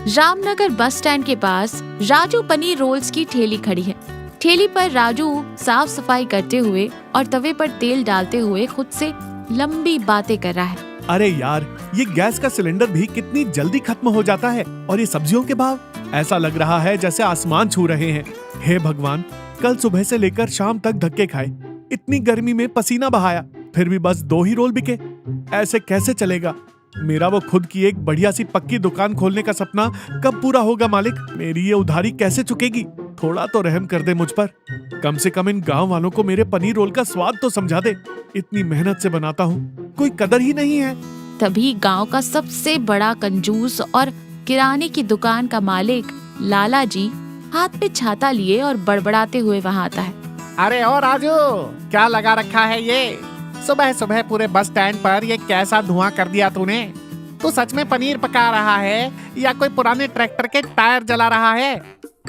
Ramnagar bus stand के पास Raju paneer roles की ठेली खड़ी है। ठेली पर राजू साफ सफाई करते हुए और तवे पर तेल डालते हुए खुद से लंबी बातें कर रहा है। अरे यार, ये गैस का सिलेंडर भी कितनी जल्दी खत्म हो जाता है, और ये सब्जियों के भाव ऐसा लग रहा है जैसे आसमान छू रहे हैं। हे भगवान, कल सुबह से लेकर शाम तक धक्के खाए, इतनी गर्मी में पसीना बहाया, फिर भी बस 2 ही रोल बिके। ऐसे कैसे चलेगा? मेरा वो खुद की एक बढ़िया सी पक्की दुकान खोलने का सपना कब पूरा होगा मालिक? मेरी ये उधारी कैसे चुकेगी? थोड़ा तो रहम कर दे मुझ पर। कम से कम इन गांव वालों को मेरे पनीर रोल का स्वाद तो समझा दे। इतनी मेहनत से बनाता हूँ, कोई कदर ही नहीं है। तभी गांव का सबसे बड़ा कंजूस और किराने की दुकान का मालिक लाला जी हाथ में छाता लिए और बड़बड़ाते हुए वहाँ आता है। अरे ओ राजू, क्या लगा रखा है ये? सुबह सुबह पूरे बस स्टैंड पर ये कैसा धुआं कर दिया तूने? तू सच में पनीर पका रहा है या कोई पुराने ट्रैक्टर के टायर जला रहा है?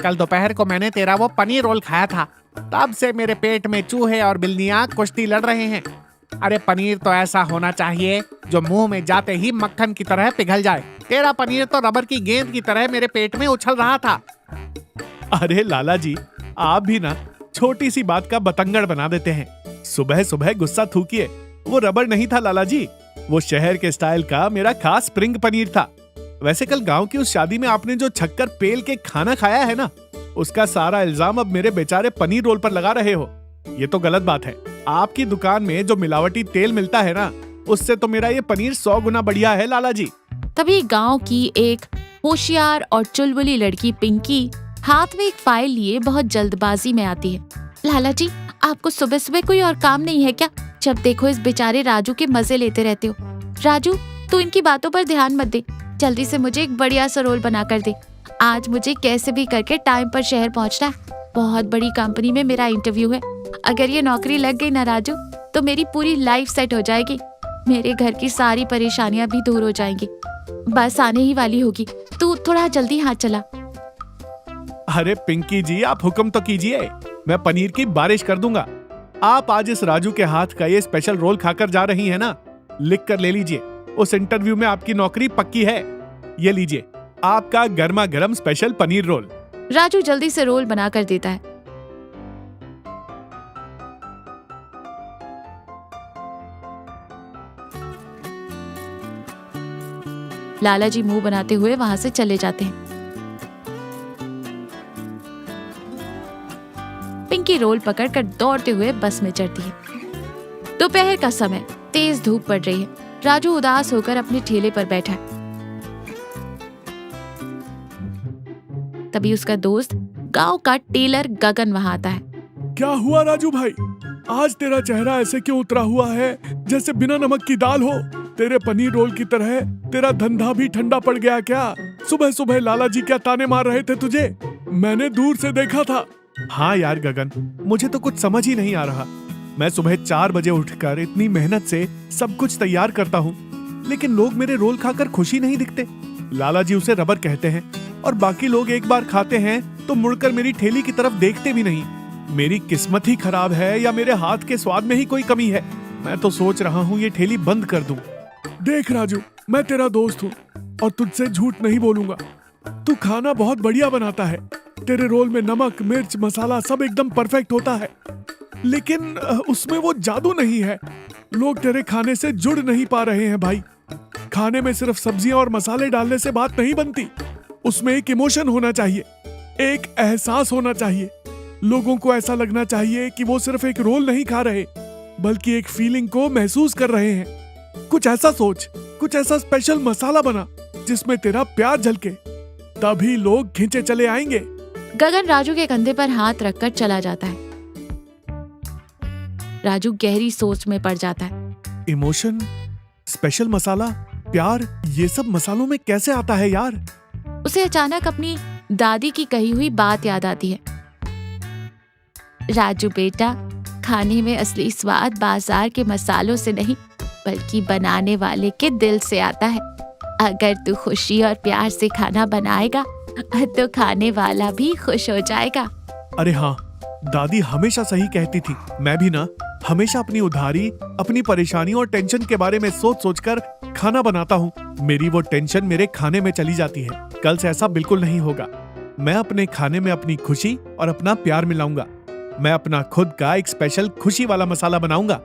कल दोपहर को मैंने तेरा वो पनीर रोल खाया था, तब से मेरे पेट में चूहे और बिल्लियां कुश्ती लड़ रहे हैं। अरे पनीर तो ऐसा होना चाहिए जो मुंह में जाते ही मक्खन की तरह पिघल जाए। तेरा पनीर तो रबर की गेंद की तरह मेरे पेट में उछल रहा था। अरे लाला जी, आप भी ना छोटी सी बात का बतंगड़ बना देते हैं। सुबह सुबह गुस्सा थूकिए। वो रबर नहीं था लाला जी, वो शहर के स्टाइल का मेरा खास स्प्रिंग पनीर था। वैसे कल गांव की उस शादी में आपने जो छक्कर पेल के खाना खाया है ना, उसका सारा इल्जाम अब मेरे बेचारे पनीर रोल पर लगा रहे हो। ये तो गलत बात है। आपकी दुकान में जो मिलावटी तेल मिलता है ना, उससे तो मेरा ये पनीर 100 गुना बढ़िया है लाला जी। तभी गांव की एक होशियार और चुलबुली लड़की पिंकी हाथ में एक फाइल लिए बहुत जल्दबाजी में आती है। लाला जी, आपको सुबह सुबह कोई और काम नहीं है क्या? जब देखो इस बेचारे राजू के मजे लेते रहते हो। राजू, तू इनकी बातों पर ध्यान मत दे, जल्दी से मुझे एक बढ़िया सा रोल बना कर दे। आज मुझे कैसे भी करके टाइम पर शहर पहुंचना है। बहुत बड़ी कंपनी में मेरा इंटरव्यू है। अगर ये नौकरी लग गई ना राजू, तो मेरी पूरी लाइफ सेट हो जाएगी। मेरे घर की सारी परेशानियां भी दूर हो जाएंगी। बस आने ही वाली होगी, तू थोड़ा जल्दी हाथ चला। अरे पिंकी जी, आप हुक्म तो कीजिए, मैं पनीर की बारिश कर दूंगा। आप आज इस राजू के हाथ का ये स्पेशल रोल खाकर जा रही हैं ना, लिख कर ले लीजिए। उस इंटरव्यू में आपकी नौकरी पक्की है। ये लीजिए आपका गर्मा गर्म स्पेशल पनीर रोल। राजू जल्दी से रोल बना कर देता है। लाला जी मुंह बनाते हुए वहां से चले जाते हैं। पिंकी रोल पकड़कर दौड़ते हुए बस में चढ़ती है। दोपहर का समय, तेज धूप पड़ रही है। राजू उदास होकर अपने ठेले पर बैठा है। तभी उसका दोस्त गांव का टेलर गगन वहां आता है। क्या हुआ राजू भाई? आज तेरा चेहरा ऐसे क्यों उतरा हुआ है जैसे बिना नमक की दाल हो? तेरे पनीर रोल की तरह तेरा धंधा भी ठंडा पड़ गया क्या? सुबह सुबह लाला जी क्या ताने मार रहे थे तुझे? मैंने दूर से देखा था। हाँ यार गगन, मुझे तो कुछ समझ ही नहीं आ रहा। मैं सुबह 4 बजे उठकर इतनी मेहनत से सब कुछ तैयार करता हूँ, लेकिन लोग मेरे रोल खाकर खुशी नहीं दिखते। लाला जी उसे रबर कहते हैं, और बाकी लोग एक बार खाते हैं तो मुड़कर मेरी ठेली की तरफ देखते भी नहीं। मेरी किस्मत ही खराब है या मेरे हाथ के स्वाद में ही कोई कमी है? मैं तो सोच रहा हूँ ये ठेली बंद कर दूं। देख राजू, मैं तेरा दोस्त हूँ और तुझसे झूठ नहीं बोलूंगा। तू खाना बहुत बढ़िया बनाता है। तेरे रोल में नमक, मिर्च, मसाला सब एकदम परफेक्ट होता है, लेकिन उसमें वो जादू नहीं है। लोग तेरे खाने से जुड़ नहीं पा रहे हैं भाई। खाने में सिर्फ सब्जियां और मसाले डालने से बात नहीं बनती। उसमें एक इमोशन होना चाहिए, एक एहसास होना चाहिए। लोगों को ऐसा लगना चाहिए कि वो सिर्फ एक रोल नहीं खा रहे, बल्कि एक फीलिंग को महसूस कर रहे हैं। कुछ ऐसा सोच, कुछ ऐसा स्पेशल मसाला बना जिसमें तेरा प्यार झलके, तभी लोग खींचे चले आएंगे। गगन राजू के कंधे पर हाथ रखकर चला जाता है। राजू गहरी सोच में पड़ जाता है। इमोशन, स्पेशल मसाला, प्यार, ये सब मसालों में कैसे आता है यार? उसे अचानक अपनी दादी की कही हुई बात याद आती है। राजू बेटा, खाने में असली स्वाद बाजार के मसालों से नहीं, बल्कि बनाने वाले के दिल से आता है। अगर तू खुशी और प्यार से खाना बनाएगा तो खाने वाला भी खुश हो जाएगा। अरे हाँ, दादी हमेशा सही कहती थी। मैं भी ना हमेशा अपनी उधारी, अपनी परेशानी और टेंशन के बारे में सोच सोचकर खाना बनाता हूँ। मेरी वो टेंशन मेरे खाने में चली जाती है। कल से ऐसा बिल्कुल नहीं होगा। मैं अपने खाने में अपनी खुशी और अपना प्यार मिलाऊंगा। मैं अपना खुद का एक स्पेशल खुशी वाला मसाला बनाऊंगा।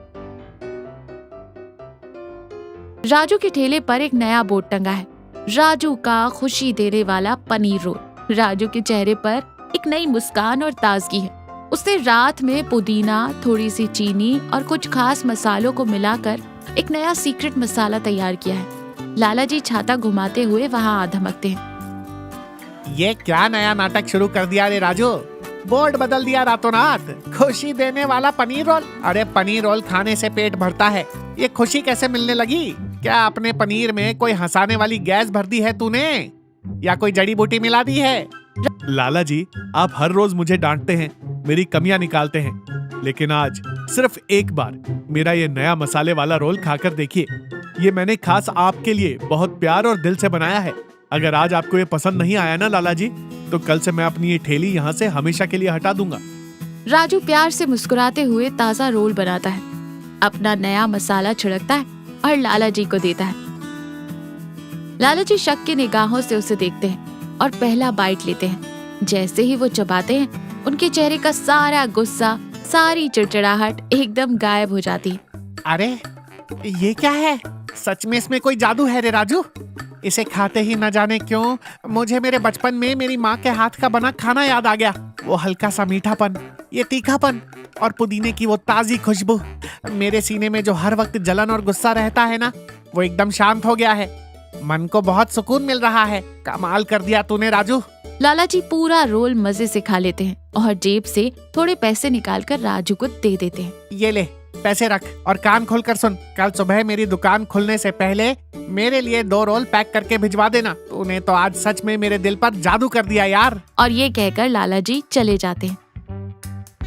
राजू के ठेले पर एक नया बोर्ड टंगा है, राजू का खुशी देने वाला पनीर रोल। राजू के चेहरे पर एक नई मुस्कान और ताजगी है। उसने रात में पुदीना, थोड़ी सी चीनी और कुछ खास मसालों को मिलाकर एक नया सीक्रेट मसाला तैयार किया है। लाला जी छाता घुमाते हुए वहाँ आ धमकते हैं। ये क्या नया नाटक शुरू कर दिया रे राजू? बोर्ड बदल दिया रातों रात। खुशी देने वाला पनीर रोल। अरे पनीर रोल खाने से पेट भरता है, ये खुशी कैसे मिलने लगी? क्या अपने पनीर में कोई हंसाने वाली गैस भर दी है तूने, या कोई जड़ी बूटी मिला दी है? लाला जी, आप हर रोज मुझे डांटते हैं, मेरी कमियां निकालते हैं, लेकिन आज सिर्फ एक बार मेरा ये नया मसाले वाला रोल खाकर देखिए। ये मैंने खास आपके लिए बहुत प्यार और दिल से बनाया है। अगर आज आपको ये पसंद नहीं आया ना लाला जी, तो कल से मैं अपनी ये ठेली यहाँ से हमेशा के लिए हटा दूंगा। राजू प्यार से मुस्कुराते हुए ताजा रोल बनाता है, अपना नया मसाला छिड़कता है और लाला जी को देता है। लाला जी शक की निगाहों से उसे देखते हैं और पहला बाइट लेते हैं। जैसे ही वो चबाते हैं, उनके चेहरे का सारा गुस्सा, सारी चिड़चिड़ाहट एकदम गायब हो जाती है। अरे ये क्या है? सच में इसमें कोई जादू है रे राजू? इसे खाते ही न जाने क्यों मुझे मेरे बचपन में मेरी माँ के हाथ का बना खाना याद आ गया। वो हल्का सा मीठापन, ये तीखापन और पुदीने की वो ताजी खुशबू। मेरे सीने में जो हर वक्त जलन और गुस्सा रहता है ना, वो एकदम शांत हो गया है। मन को बहुत सुकून मिल रहा है। कमाल कर दिया तूने राजू। लाला जी पूरा रोल मजे से खा लेते हैं और जेब से थोड़े पैसे निकालकर राजू को दे देते हैं। ये ले पैसे रख और कान खोल कर सुन। कल सुबह मेरी दुकान खुलने से पहले मेरे लिए 2 रोल पैक करके भिजवा देना। तूने तो आज सच में मेरे दिल पर जादू कर दिया यार। और ये कहकर लाला जी चले जाते हैं।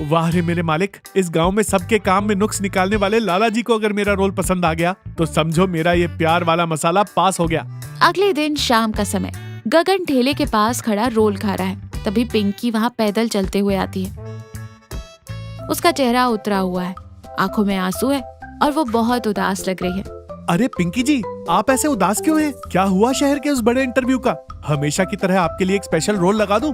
वाह रे मेरे मालिक, इस गांव में सबके काम में नुक्स निकालने वाले लाला जी को अगर मेरा रोल पसंद आ गया, तो समझो मेरा ये प्यार वाला मसाला पास हो गया। अगले दिन शाम का समय, गगन ठेले के पास खड़ा रोल खा रहा है। तभी पिंकी वहाँ पैदल चलते हुए आती है। उसका चेहरा उतरा हुआ है, आंखों में आंसू है और वो बहुत उदास लग रही है। अरे पिंकी जी, आप ऐसे उदास क्यों हैं? क्या हुआ शहर के उस बड़े इंटरव्यू का? हमेशा की तरह आपके लिए एक स्पेशल रोल लगा दूं?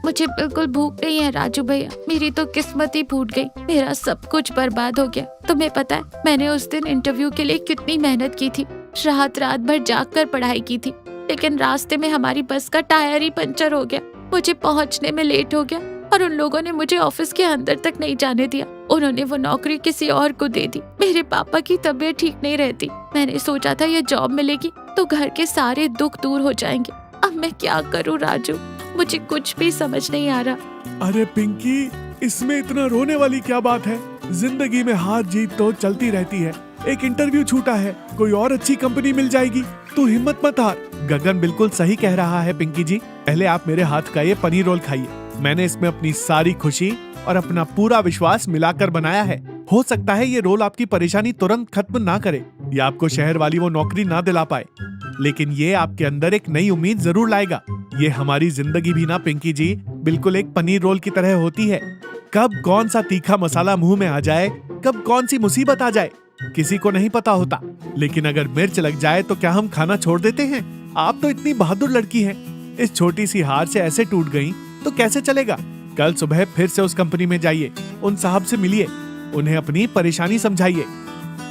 मुझे बिल्कुल भूख नहीं है राजू भैया, मेरी तो किस्मत ही फूट गई। मेरा सब कुछ बर्बाद हो गया। तुम्हें पता है मैंने उस दिन इंटरव्यू के लिए कितनी मेहनत की थी, रात भर जाग कर पढ़ाई की थी, लेकिन रास्ते में हमारी बस का टायर ही पंचर हो गया। मुझे पहुंचने में लेट हो गया और उन लोगों ने मुझे ऑफिस के अंदर तक नहीं जाने दिया। उन्होंने वो नौकरी किसी और को दे दी। मेरे पापा की तबीयत ठीक नहीं रहती। मैंने सोचा था ये जॉब मिलेगी तो घर के सारे दुख दूर हो जाएंगे। अब मैं क्या करूं राजू, मुझे कुछ भी समझ नहीं आ रहा। अरे पिंकी, इसमें इतना रोने वाली क्या बात है? जिंदगी में हार जीत तो चलती रहती है। एक इंटरव्यू छूटा है, कोई और अच्छी कंपनी मिल जाएगी। तू हिम्मत मत हार। गगन बिल्कुल सही कह रहा है पिंकी जी। पहले आप मेरे हाथ का ये पनीर रोल खाइए। मैंने इसमें अपनी सारी खुशी और अपना पूरा विश्वास मिलाकर बनाया है। हो सकता है ये रोल आपकी परेशानी तुरंत खत्म ना करे या आपको शहर वाली वो नौकरी ना दिला पाए, लेकिन ये आपके अंदर एक नई उम्मीद जरूर लाएगा। ये हमारी जिंदगी भी ना पिंकी जी बिल्कुल एक पनीर रोल की तरह होती है। कब कौन सा तीखा मसाला मुंह में आ जाए, कब कौन सी मुसीबत आ जाए, किसी को नहीं पता होता। लेकिन अगर मिर्च लग जाए तो क्या हम खाना छोड़ देते हैं? आप तो इतनी बहादुर लड़की हैं। इस छोटी सी हार से ऐसे टूट गई तो कैसे चलेगा? कल सुबह फिर से उस कंपनी में जाइए, उन साहब से मिलिए, उन्हें अपनी परेशानी समझाइए।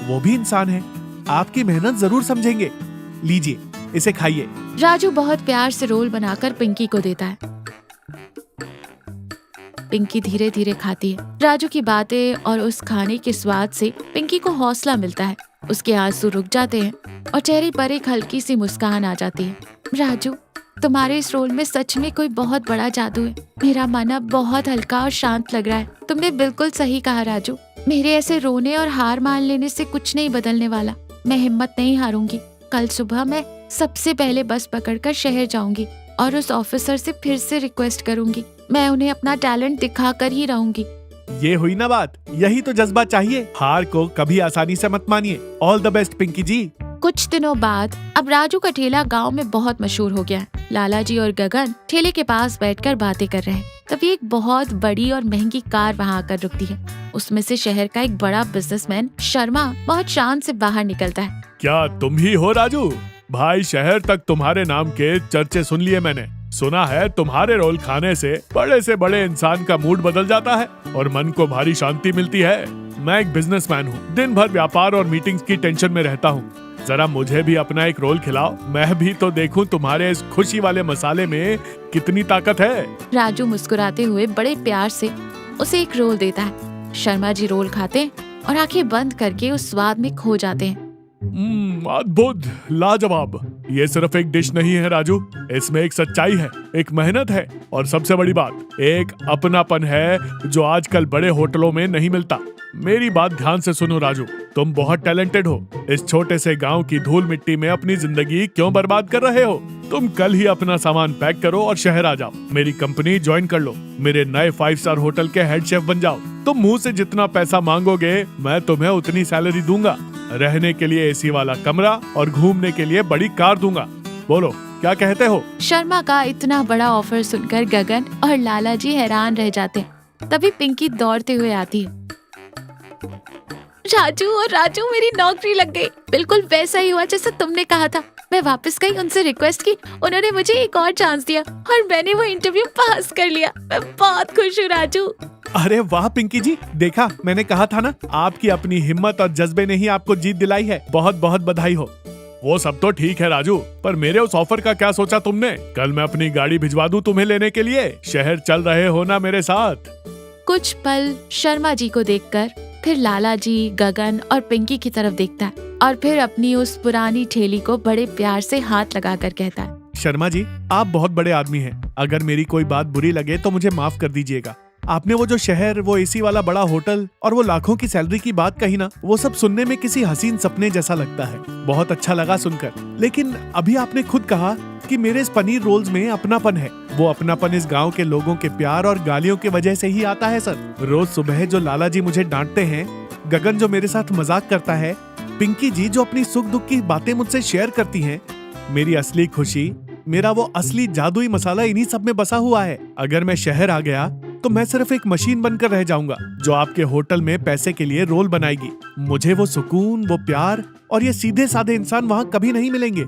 वो भी इंसान है, आपकी मेहनत जरूर समझेंगे। लीजिए, इसे खाइए। राजू बहुत प्यार से रोल बनाकर पिंकी को देता है। पिंकी धीरे धीरे खाती है। राजू की बातें और उस खाने के स्वाद से पिंकी को हौसला मिलता है। उसके आंसू रुक जाते हैं और चेहरे पर एक हल्की सी मुस्कान आ जाती है। राजू, तुम्हारे इस रोल में सच में कोई बहुत बड़ा जादू है। मेरा मन अब बहुत हल्का और शांत लग रहा है। तुमने बिल्कुल सही कहा राजू। मेरे ऐसे रोने और हार मान लेने से कुछ नहीं बदलने वाला। मैं हिम्मत नहीं हारूंगी। कल सुबह मैं सबसे पहले बस पकड़कर शहर जाऊंगी और उस ऑफिसर से फिर से रिक्वेस्ट करूंगी। मैं उन्हें अपना टैलेंट दिखाकर ही रहूंगी। ये हुई ना बात, यही तो जज्बा चाहिए। हार को कभी आसानी से मत मानिए। ऑल द बेस्ट पिंकी जी। कुछ दिनों बाद अब राजू का ठेला गांव में बहुत मशहूर हो गया है। लाला जी और गगन ठेले के पास बैठकर बातें कर रहे हैं। तभी एक बहुत बड़ी और महंगी कार वहाँ आकर रुकती है। उसमें से शहर का एक बड़ा बिजनेसमैन शर्मा बहुत शान से बाहर निकलता है। क्या तुम ही हो राजू? भाई शहर तक तुम्हारे नाम के चर्चे सुन लिए मैंने। सुना है तुम्हारे रोल खाने से बड़े इंसान का मूड बदल जाता है और मन को भारी शांति मिलती है। मैं एक बिजनेसमैन हूँ, दिन भर व्यापार और मीटिंग्स की टेंशन में रहता हूँ। जरा मुझे भी अपना एक रोल खिलाओ, मैं भी तो देखूं तुम्हारे इस खुशी वाले मसाले में कितनी ताकत है। राजू मुस्कुराते हुए बड़े प्यार से उसे एक रोल देता है। शर्मा जी रोल खाते हैं और आंखें बंद करके उस स्वाद में खो जाते हैं। अद्भुत, लाजवाब। ये सिर्फ एक डिश नहीं है राजू, इसमें एक सच्चाई है, एक मेहनत है और सबसे बड़ी बात एक अपनापन है जो आजकल बड़े होटलों में नहीं मिलता। मेरी बात ध्यान से सुनो राजू, तुम बहुत टैलेंटेड हो। इस छोटे से गांव की धूल मिट्टी में अपनी जिंदगी क्यों बर्बाद कर रहे हो? तुम कल ही अपना सामान पैक करो और शहर आ जाओ। मेरी कंपनी ज्वाइन कर लो, मेरे नए 5 स्टार होटल के हेड शेफ बन जाओ। तुम मुंह से जितना पैसा मांगोगे मैं तुम्हें उतनी सैलरी दूंगा। रहने के लिए एसी वाला कमरा और घूमने के लिए बड़ी कार दूंगा। बोलो क्या कहते हो? शर्मा का इतना बड़ा ऑफर सुनकर गगन और लाला जी हैरान रह जाते हैं। तभी पिंकी दौड़ते हुए आती है। राजू मेरी नौकरी लग गई। बिल्कुल वैसा ही हुआ जैसा तुमने कहा था। मैं वापस गई, उनसे रिक्वेस्ट की, उन्होंने मुझे एक और चांस दिया और मैंने वो इंटरव्यू पास कर लिया। मैं बहुत खुश हूँ राजू। अरे वाह पिंकी जी, देखा मैंने कहा था ना, आपकी अपनी हिम्मत और जज्बे ने ही आपको जीत दिलाई है। बहुत बहुत बधाई हो। वो सब तो ठीक है राजू, पर मेरे उस ऑफर का क्या सोचा तुमने? कल मैं अपनी गाड़ी भिजवा दूं तुम्हें लेने के लिए। शहर चल रहे हो ना मेरे साथ? कुछ पल शर्मा जी को देखकर फिर लाला जी, गगन और पिंकी की तरफ देखता है और फिर अपनी उस पुरानी ठेली को बड़े प्यार से हाथ लगाकर कहता है, शर्मा जी आप बहुत बड़े आदमी हैं। अगर मेरी कोई बात बुरी लगे तो मुझे माफ कर दीजिएगा। आपने वो जो शहर, वो एसी वाला बड़ा होटल और वो लाखों की सैलरी की बात कही ना, वो सब सुनने में किसी हसीन सपने जैसा लगता है। बहुत अच्छा लगा सुनकर। लेकिन अभी आपने खुद कहा कि मेरे इस पनीर रोल्स में अपनापन है। वो अपनापन इस गांव के लोगों के प्यार और गालियों की वजह से ही आता है सर। रोज सुबह जो लाला जी मुझे डांटते हैं, गगन जो मेरे साथ मजाक करता है, पिंकी जी जो अपनी सुख दुख की बातें मुझसे शेयर करती हैं, मेरी असली खुशी, मेरा वो असली जादुई मसाला इन्हीं सब में बसा हुआ है। अगर मैं शहर आ गया तो मैं सिर्फ एक मशीन बनकर रह जाऊंगा जो आपके होटल में पैसे के लिए रोल बनाएगी। मुझे वो सुकून, वो प्यार और ये सीधे साधे इंसान वहाँ कभी नहीं मिलेंगे।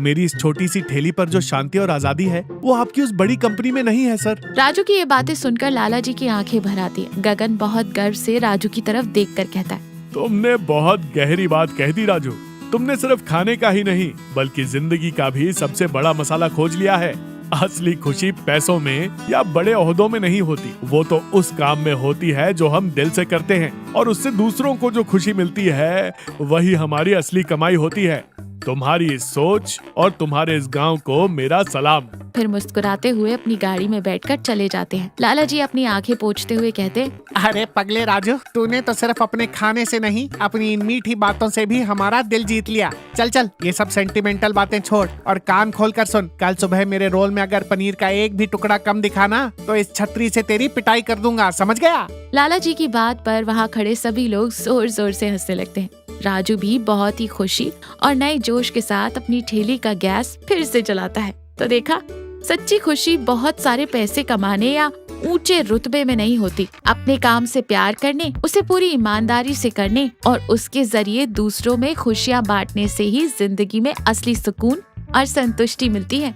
मेरी इस छोटी सी ठेली पर जो शांति और आजादी है वो आपकी उस बड़ी कंपनी में नहीं है सर। राजू की ये बातें सुनकर लाला जी की आंखें भर आती है। गगन बहुत गर्व से राजू की तरफ देखकर कहता है, तुमने बहुत गहरी बात कह दी राजू। तुमने सिर्फ खाने का ही नहीं बल्कि जिंदगी का भी सबसे बड़ा मसाला खोज लिया है। असली खुशी पैसों में या बड़े ओहदों में नहीं होती, वो तो उस काम में होती है जो हम दिल से करते हैं और उससे दूसरों को जो खुशी मिलती है वही हमारी असली कमाई होती है। तुम्हारी इस सोच और तुम्हारे इस गांव को मेरा सलाम। फिर मुस्कुराते हुए अपनी गाड़ी में बैठकर चले जाते हैं। लाला जी अपनी आंखें पोंछते हुए कहते, अरे पगले राजू, तूने तो सिर्फ अपने खाने से नहीं, अपनी इन मीठी बातों से भी हमारा दिल जीत लिया। चल चल, ये सब सेंटिमेंटल बातें छोड़ और कान खोल कर सुन। कल सुबह मेरे रोल में अगर पनीर का एक भी टुकड़ा कम दिखा ना तो इस छतरी से तेरी पिटाई कर दूंगा, समझ गया? लाला जी की बात पर वहाँ खड़े सभी लोग जोर जोर से हंसने लगते हैं। राजू भी बहुत ही खुशी और नए जोश के साथ अपनी ठेली का गैस फिर से जलाता है। तो देखा, सच्ची खुशी बहुत सारे पैसे कमाने या ऊंचे रुतबे में नहीं होती, अपने काम से प्यार करने, उसे पूरी ईमानदारी से करने और उसके जरिए दूसरों में खुशियां बांटने से ही जिंदगी में असली सुकून और संतुष्टि मिलती है।